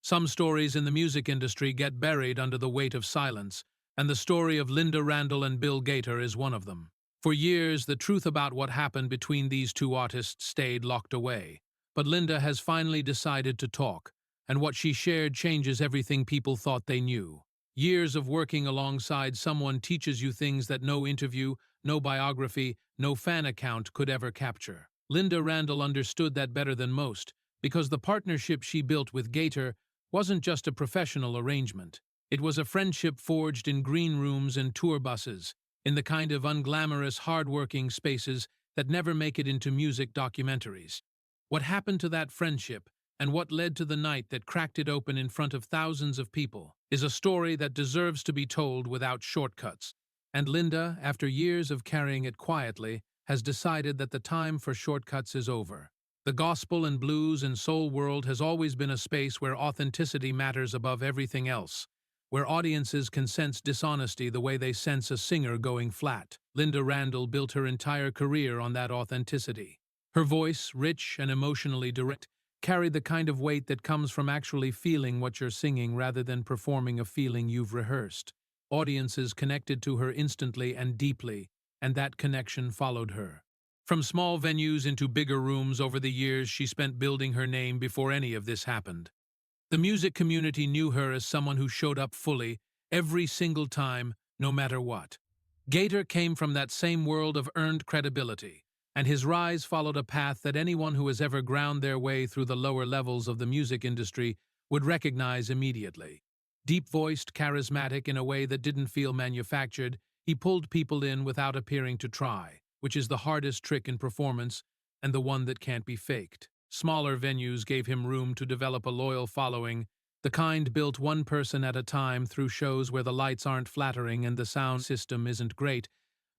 Some stories in the music industry get buried under the weight of silence, and the story of Lynda Randle and Bill Gaither is one of them. For years, the truth about what happened between these two artists stayed locked away. But Lynda has finally decided to talk, and what she shared changes everything people thought they knew. Years of working alongside someone teaches you things that no interview, no biography, no fan account could ever capture. Lynda Randle understood that better than most, because the partnership she built with Gaither wasn't just a professional arrangement. It was a friendship forged in green rooms and tour buses, in the kind of unglamorous, hard-working spaces that never make it into music documentaries. What happened to that friendship, and what led to the night that cracked it open in front of thousands of people, is a story that deserves to be told without shortcuts. And Lynda, after years of carrying it quietly, has decided that the time for shortcuts is over. The gospel and blues and soul world has always been a space where authenticity matters above everything else, where audiences can sense dishonesty the way they sense a singer going flat. Lynda Randle built her entire career on that authenticity. Her voice, rich and emotionally direct, carried the kind of weight that comes from actually feeling what you're singing rather than performing a feeling you've rehearsed. Audiences connected to her instantly and deeply, and that connection followed her. From small venues into bigger rooms over the years she spent building her name before any of this happened. The music community knew her as someone who showed up fully, every single time, no matter what. Gaither came from that same world of earned credibility, and his rise followed a path that anyone who has ever ground their way through the lower levels of the music industry would recognize immediately. Deep-voiced, charismatic in a way that didn't feel manufactured, he pulled people in without appearing to try, which is the hardest trick in performance and the one that can't be faked. Smaller venues gave him room to develop a loyal following, the kind built one person at a time through shows where the lights aren't flattering and the sound system isn't great,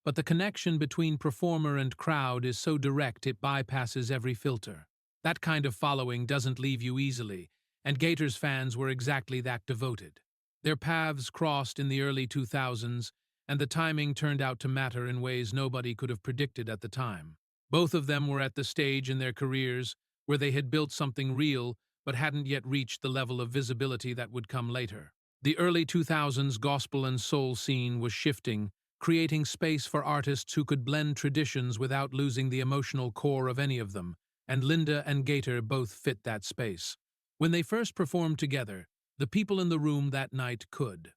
but the connection between performer and crowd is so direct it bypasses every filter. That kind of following doesn't leave you easily, and Gaither's fans were exactly that devoted. Their paths crossed in the early 2000s, and the timing turned out to matter in ways nobody could have predicted at the time. Both of them were at the stage in their careers where they had built something real but hadn't yet reached the level of visibility that would come later. The early 2000s gospel and soul scene was shifting, creating space for artists who could blend traditions without losing the emotional core of any of them, and Lynda and Gaither both fit that space. When they first performed together, the people in the room that night could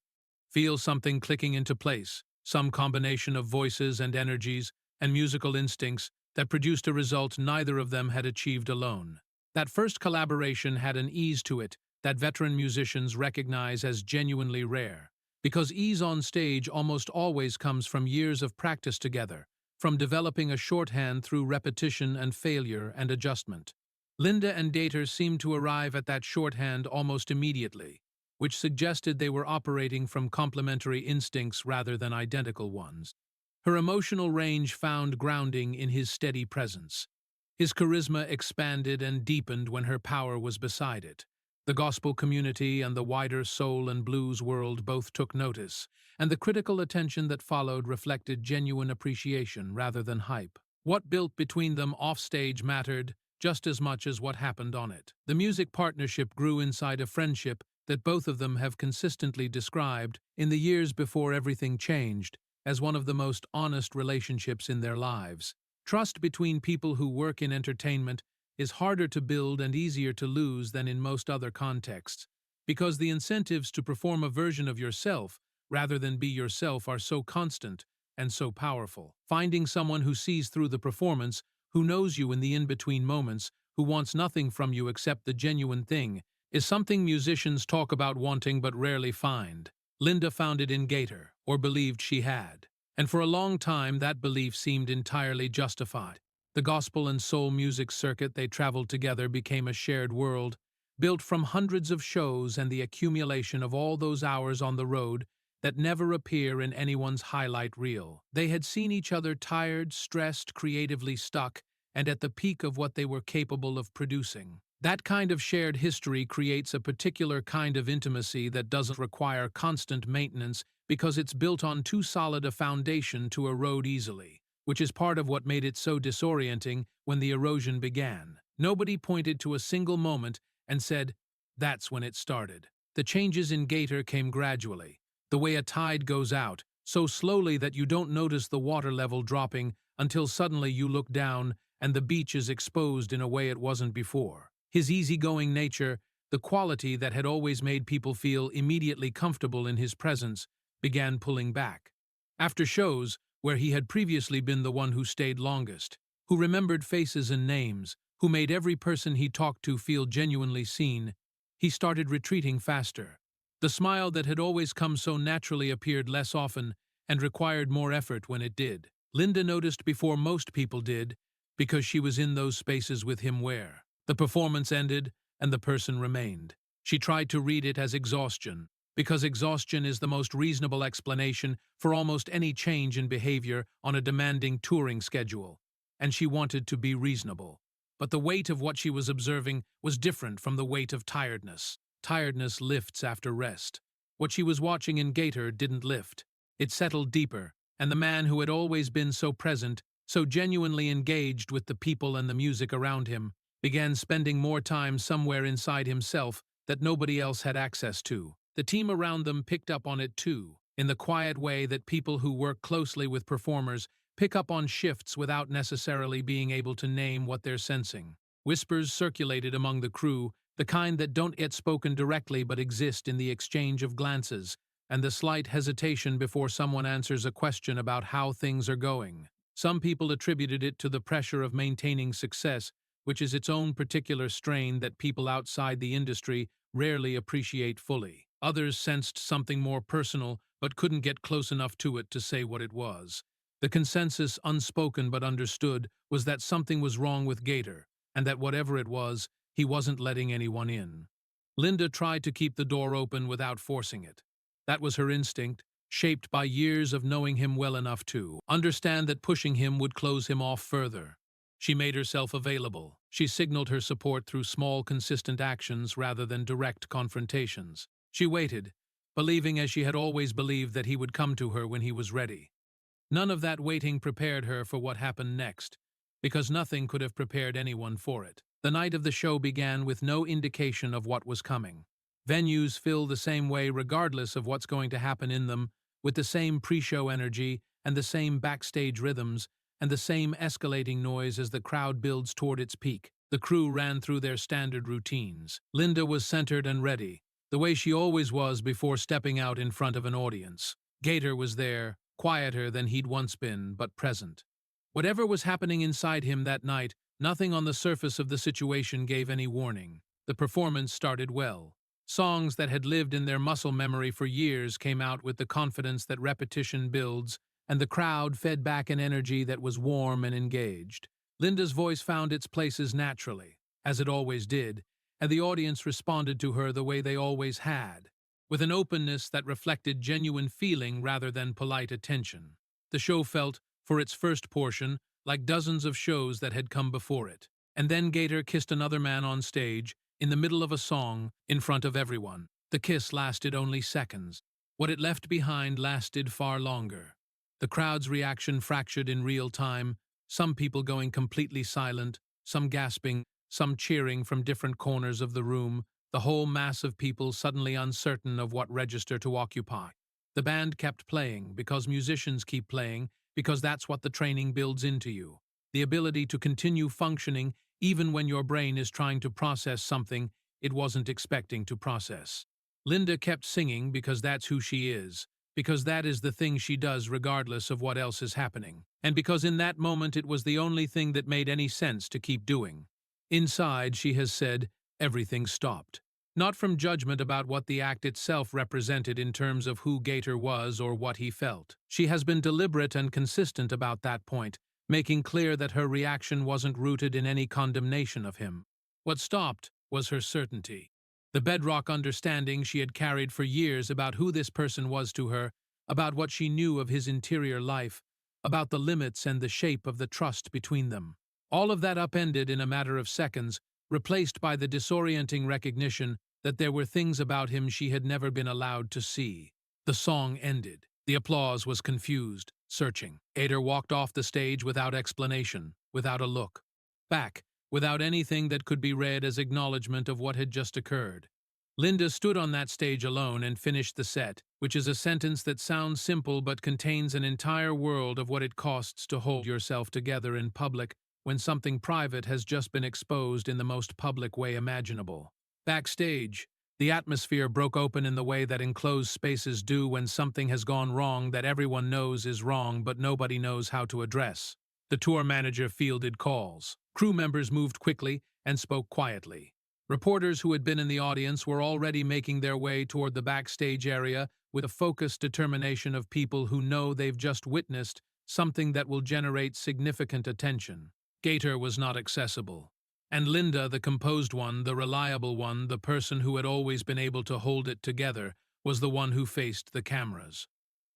feel something clicking into place, some combination of voices and energies and musical instincts that produced a result neither of them had achieved alone. That first collaboration had an ease to it that veteran musicians recognize as genuinely rare, because ease on stage almost always comes from years of practice together, from developing a shorthand through repetition and failure and adjustment. Lynda and Gaither seemed to arrive at that shorthand almost immediately, which suggested they were operating from complementary instincts rather than identical ones. Her emotional range found grounding in his steady presence. His charisma expanded and deepened when her power was beside it. The gospel community and the wider soul and blues world both took notice, and the critical attention that followed reflected genuine appreciation rather than hype. What built between them offstage mattered just as much as what happened on it. The music partnership grew inside a friendship that both of them have consistently described, in the years before everything changed, as one of the most honest relationships in their lives. Trust between people who work in entertainment is harder to build and easier to lose than in most other contexts, because the incentives to perform a version of yourself rather than be yourself are so constant and so powerful. Finding someone who sees through the performance, who knows you in the in-between moments, who wants nothing from you except the genuine thing, is something musicians talk about wanting but rarely find. Lynda found it in Gaither, or believed she had. And for a long time that belief seemed entirely justified. The gospel and soul music circuit they traveled together became a shared world, built from hundreds of shows and the accumulation of all those hours on the road that never appear in anyone's highlight reel. They had seen each other tired, stressed, creatively stuck, and at the peak of what they were capable of producing. That kind of shared history creates a particular kind of intimacy that doesn't require constant maintenance because it's built on too solid a foundation to erode easily, which is part of what made it so disorienting when the erosion began. Nobody pointed to a single moment and said, That's when it started. The changes in Gaither came gradually, the way a tide goes out, so slowly that you don't notice the water level dropping until suddenly you look down and the beach is exposed in a way it wasn't before. His easygoing nature, the quality that had always made people feel immediately comfortable in his presence, began pulling back. After shows, where he had previously been the one who stayed longest, who remembered faces and names, who made every person he talked to feel genuinely seen, he started retreating faster. The smile that had always come so naturally appeared less often and required more effort when it did. Lynda noticed before most people did, because she was in those spaces with him where the performance ended and the person remained. She tried to read it as exhaustion, because exhaustion is the most reasonable explanation for almost any change in behavior on a demanding touring schedule, and she wanted to be reasonable. But the weight of what she was observing was different from the weight of tiredness. Tiredness lifts after rest. What she was watching in Gaither didn't lift. It settled deeper, and the man who had always been so present, so genuinely engaged with the people and the music around him, began spending more time somewhere inside himself that nobody else had access to. The team around them picked up on it too, in the quiet way that people who work closely with performers pick up on shifts without necessarily being able to name what they're sensing. Whispers circulated among the crew, the kind that don't get spoken directly but exist in the exchange of glances, and the slight hesitation before someone answers a question about how things are going. Some people attributed it to the pressure of maintaining success, which is its own particular strain that people outside the industry rarely appreciate fully. Others sensed something more personal but couldn't get close enough to it to say what it was. The consensus, unspoken but understood, was that something was wrong with Gaither, and that whatever it was, he wasn't letting anyone in. Lynda tried to keep the door open without forcing it. That was her instinct, shaped by years of knowing him well enough to understand that pushing him would close him off further. She made herself available. She signaled her support through small, consistent actions rather than direct confrontations. She waited, believing as she had always believed that he would come to her when he was ready. None of that waiting prepared her for what happened next, because nothing could have prepared anyone for it. The night of the show began with no indication of what was coming. Venues fill the same way regardless of what's going to happen in them, with the same pre-show energy and the same backstage rhythms and the same escalating noise as the crowd builds toward its peak. The crew ran through their standard routines. Lynda was centered and ready, the way she always was before stepping out in front of an audience. Gaither was there, quieter than he'd once been, but present. Whatever was happening inside him that night, nothing on the surface of the situation gave any warning. The performance started well. Songs that had lived in their muscle memory for years came out with the confidence that repetition builds, and the crowd fed back an energy that was warm and engaged. Lynda's voice found its places naturally, as it always did, and the audience responded to her the way they always had, with an openness that reflected genuine feeling rather than polite attention. The show felt, for its first portion, like dozens of shows that had come before it. And then Gaither kissed another man on stage, in the middle of a song, in front of everyone. The kiss lasted only seconds. What it left behind lasted far longer. The crowd's reaction fractured in real time, some people going completely silent, some gasping, some cheering from different corners of the room, the whole mass of people suddenly uncertain of what register to occupy. The band kept playing, because musicians keep playing, because that's what the training builds into you. The ability to continue functioning even when your brain is trying to process something it wasn't expecting to process. Lynda kept singing because that's who she is, because that is the thing she does regardless of what else is happening, and because in that moment it was the only thing that made any sense to keep doing. Inside, she has said, everything stopped. Not from judgment about what the act itself represented in terms of who Gaither was or what he felt. She has been deliberate and consistent about that point, making clear that her reaction wasn't rooted in any condemnation of him. What stopped was her certainty. The bedrock understanding she had carried for years about who this person was to her, about what she knew of his interior life, about the limits and the shape of the trust between them. All of that upended in a matter of seconds, replaced by the disorienting recognition that there were things about him she had never been allowed to see. The song ended. The applause was confused, searching. Gaither walked off the stage without explanation, without a look back, without anything that could be read as acknowledgement of what had just occurred. Lynda stood on that stage alone and finished the set, which is a sentence that sounds simple but contains an entire world of what it costs to hold yourself together in public when something private has just been exposed in the most public way imaginable. Backstage, the atmosphere broke open in the way that enclosed spaces do when something has gone wrong that everyone knows is wrong but nobody knows how to address. The tour manager fielded calls. Crew members moved quickly and spoke quietly. Reporters who had been in the audience were already making their way toward the backstage area with a focused determination of people who know they've just witnessed something that will generate significant attention. Gaither was not accessible. And Lynda, the composed one, the reliable one, the person who had always been able to hold it together, was the one who faced the cameras.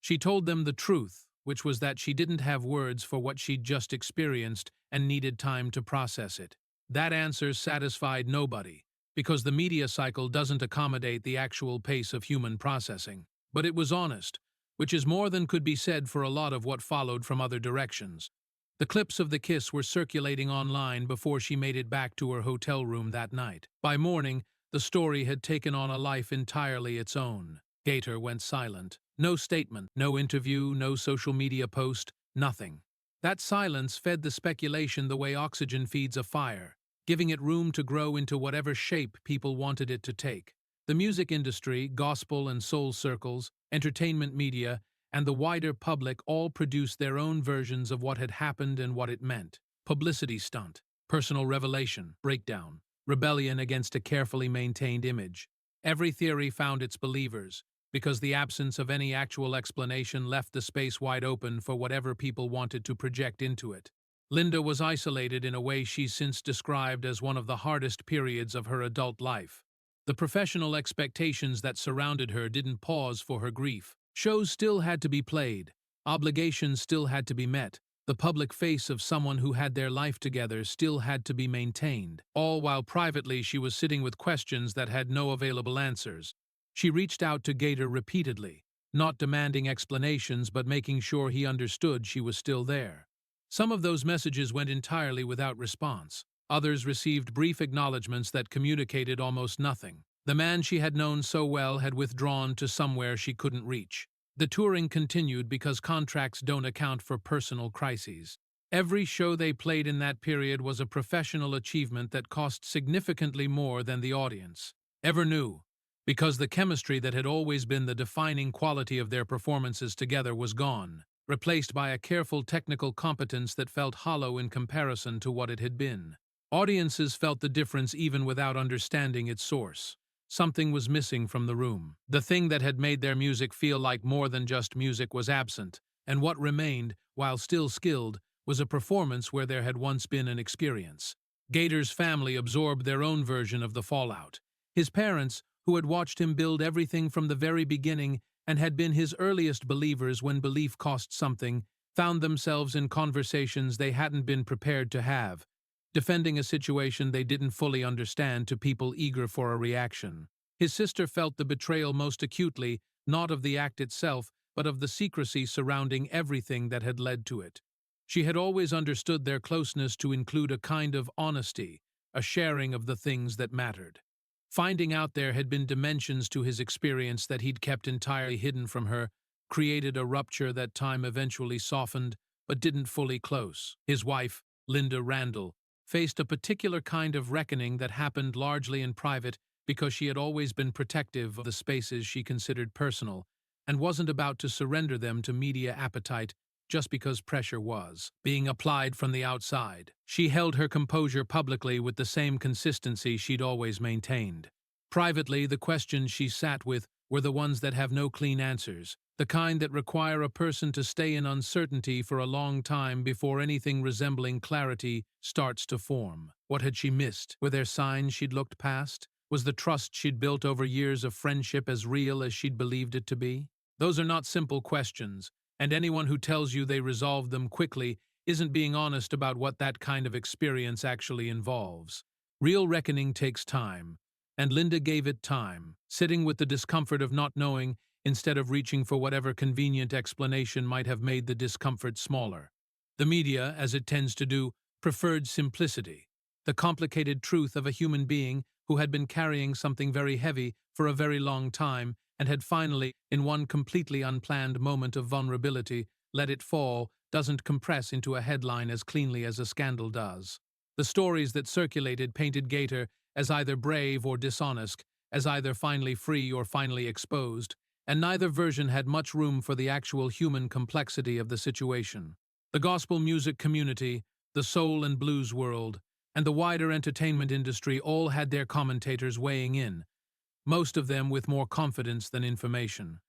She told them the truth, which was that she didn't have words for what she'd just experienced and needed time to process it. That answer satisfied nobody, because the media cycle doesn't accommodate the actual pace of human processing. But it was honest, which is more than could be said for a lot of what followed from other directions. The clips of the kiss were circulating online before she made it back to her hotel room that night. By morning, the story had taken on a life entirely its own. Gaither went silent. No statement, no interview, no social media post, nothing. That silence fed the speculation the way oxygen feeds a fire, giving it room to grow into whatever shape people wanted it to take. The music industry, gospel and soul circles, entertainment media, and the wider public all produced their own versions of what had happened and what it meant. Publicity stunt, personal revelation, breakdown, rebellion against a carefully maintained image. Every theory found its believers, because the absence of any actual explanation left the space wide open for whatever people wanted to project into it. Lynda was isolated in a way she's since described as one of the hardest periods of her adult life. The professional expectations that surrounded her didn't pause for her grief. Shows still had to be played, obligations still had to be met, the public face of someone who had their life together still had to be maintained, all while privately she was sitting with questions that had no available answers. She reached out to Gaither repeatedly, not demanding explanations but making sure he understood she was still there. Some of those messages went entirely without response. Others received brief acknowledgments that communicated almost nothing. The man she had known so well had withdrawn to somewhere she couldn't reach. The touring continued because contracts don't account for personal crises. Every show they played in that period was a professional achievement that cost significantly more than the audience ever knew, because the chemistry that had always been the defining quality of their performances together was gone, replaced by a careful technical competence that felt hollow in comparison to what it had been. Audiences felt the difference even without understanding its source. Something was missing from the room. The thing that had made their music feel like more than just music was absent, and what remained, while still skilled, was a performance where there had once been an experience. Gaither's family absorbed their own version of the fallout. His parents, who had watched him build everything from the very beginning and had been his earliest believers when belief cost something, found themselves in conversations they hadn't been prepared to have, defending a situation they didn't fully understand to people eager for a reaction. His sister felt the betrayal most acutely, not of the act itself, but of the secrecy surrounding everything that had led to it. She had always understood their closeness to include a kind of honesty, a sharing of the things that mattered. Finding out there had been dimensions to his experience that he'd kept entirely hidden from her, created a rupture that time eventually softened, but didn't fully close. His wife, Lynda Randle, faced a particular kind of reckoning that happened largely in private because she had always been protective of the spaces she considered personal and wasn't about to surrender them to media appetite just because pressure was being applied from the outside. She held her composure publicly with the same consistency she'd always maintained. Privately, the questions she sat with were the ones that have no clean answers, the kind that require a person to stay in uncertainty for a long time before anything resembling clarity starts to form. What had she missed? Were there signs she'd looked past? Was the trust she'd built over years of friendship as real as she'd believed it to be? Those are not simple questions, and anyone who tells you they resolved them quickly isn't being honest about what that kind of experience actually involves. Real reckoning takes time, and Lynda gave it time, sitting with the discomfort of not knowing instead of reaching for whatever convenient explanation might have made the discomfort smaller. The media, as it tends to do, preferred simplicity, the complicated truth of a human being who had been carrying something very heavy for a very long time and had finally, in one completely unplanned moment of vulnerability, let it fall, doesn't compress into a headline as cleanly as a scandal does. The stories that circulated painted Gaither as either brave or dishonest, as either finally free or finally exposed, and neither version had much room for the actual human complexity of the situation. The gospel music community, the soul and blues world, and the wider entertainment industry all had their commentators weighing in, most of them with more confidence than information.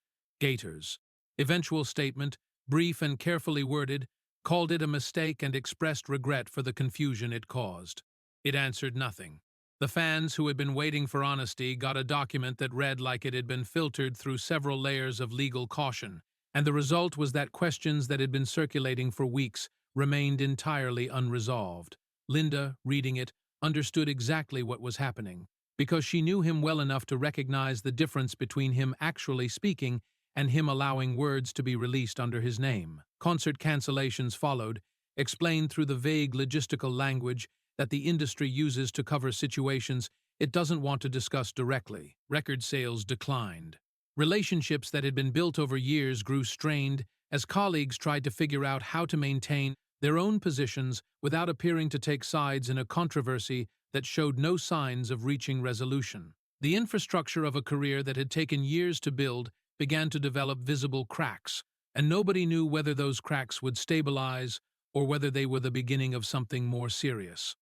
Gaither's eventual statement, brief and carefully worded, called it a mistake and expressed regret for the confusion it caused. It answered nothing. The fans who had been waiting for honesty got a document that read like it had been filtered through several layers of legal caution, and the result was that questions that had been circulating for weeks remained entirely unresolved. Lynda, reading it, understood exactly what was happening, because she knew him well enough to recognize the difference between him actually speaking and him allowing words to be released under his name. Concert cancellations followed, explained through the vague logistical language that the industry uses to cover situations it doesn't want to discuss directly. Record sales declined. Relationships that had been built over years grew strained as colleagues tried to figure out how to maintain their own positions without appearing to take sides in a controversy that showed no signs of reaching resolution. The infrastructure of a career that had taken years to build began to develop visible cracks, and nobody knew whether those cracks would stabilize or whether they were the beginning of something more serious.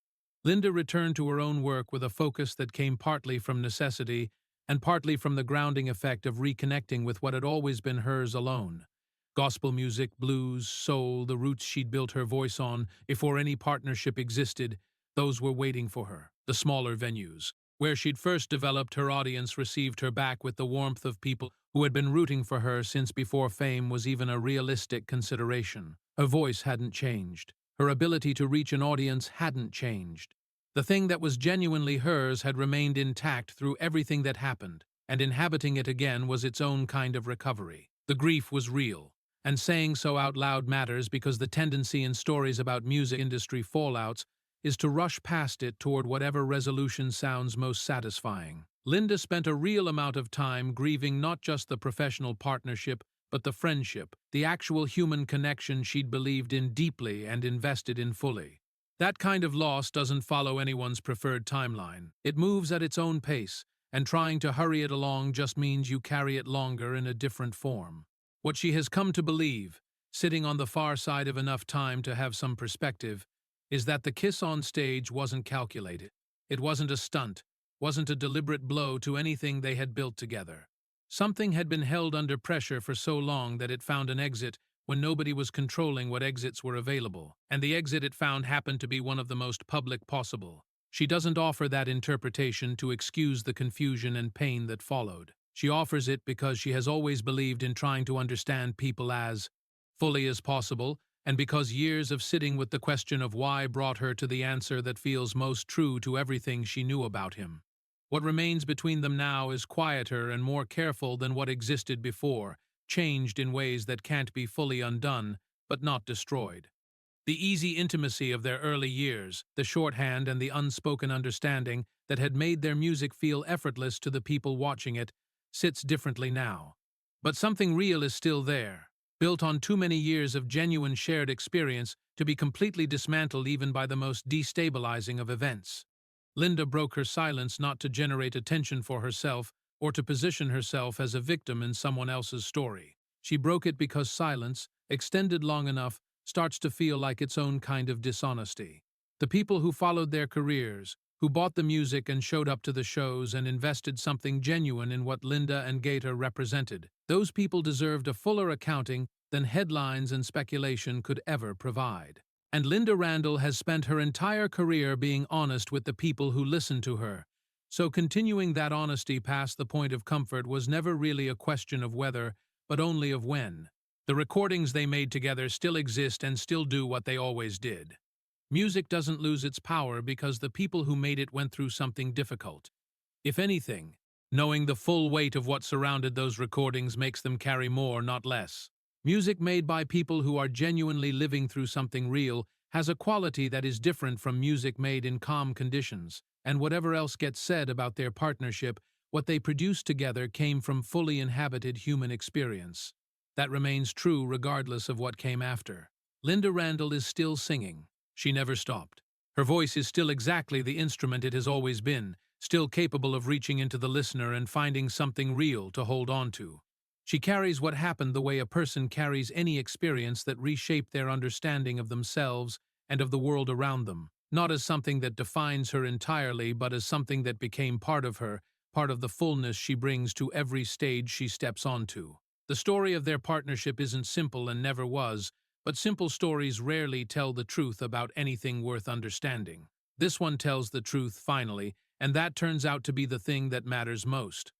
Lynda returned to her own work with a focus that came partly from necessity and partly from the grounding effect of reconnecting with what had always been hers alone. Gospel music, blues, soul, the roots she'd built her voice on before any partnership existed, those were waiting for her. The smaller venues, where she'd first developed her audience, received her back with the warmth of people who had been rooting for her since before fame was even a realistic consideration. Her voice hadn't changed. Her ability to reach an audience hadn't changed. The thing that was genuinely hers had remained intact through everything that happened, and inhabiting it again was its own kind of recovery. The grief was real, and saying so out loud matters because the tendency in stories about music industry fallouts is to rush past it toward whatever resolution sounds most satisfying. Lynda spent a real amount of time grieving not just the professional partnership, but the friendship, the actual human connection she'd believed in deeply and invested in fully. That kind of loss doesn't follow anyone's preferred timeline. It moves at its own pace, and trying to hurry it along just means you carry it longer in a different form. What she has come to believe, sitting on the far side of enough time to have some perspective, is that the kiss on stage wasn't calculated. It wasn't a stunt, wasn't a deliberate blow to anything they had built together. Something had been held under pressure for so long that it found an exit when nobody was controlling what exits were available, and the exit it found happened to be one of the most public possible. She doesn't offer that interpretation to excuse the confusion and pain that followed. She offers it because she has always believed in trying to understand people as fully as possible, and because years of sitting with the question of why brought her to the answer that feels most true to everything she knew about him. What remains between them now is quieter and more careful than what existed before, changed in ways that can't be fully undone, but not destroyed. The easy intimacy of their early years, the shorthand and the unspoken understanding that had made their music feel effortless to the people watching it, sits differently now. But something real is still there, built on too many years of genuine shared experience to be completely dismantled even by the most destabilizing of events. Lynda broke her silence not to generate attention for herself or to position herself as a victim in someone else's story. She broke it because silence, extended long enough, starts to feel like its own kind of dishonesty. The people who followed their careers, who bought the music and showed up to the shows and invested something genuine in what Lynda and Gaither represented, those people deserved a fuller accounting than headlines and speculation could ever provide. And Lynda Randle has spent her entire career being honest with the people who listened to her, so continuing that honesty past the point of comfort was never really a question of whether, but only of when. The recordings they made together still exist and still do what they always did. Music doesn't lose its power because the people who made it went through something difficult. If anything, knowing the full weight of what surrounded those recordings makes them carry more, not less. Music made by people who are genuinely living through something real has a quality that is different from music made in calm conditions, And whatever else gets said about their partnership, what they produced together came from fully inhabited human experience. That remains true regardless of what came after. Lynda Randle is still singing. She never stopped. Her voice is still exactly the instrument it has always been, still capable of reaching into the listener and finding something real to hold on to. She carries what happened the way a person carries any experience that reshaped their understanding of themselves and of the world around them, not as something that defines her entirely, but as something that became part of her, part of the fullness she brings to every stage she steps onto. The story of their partnership isn't simple and never was, but simple stories rarely tell the truth about anything worth understanding. This one tells the truth, finally, and that turns out to be the thing that matters most.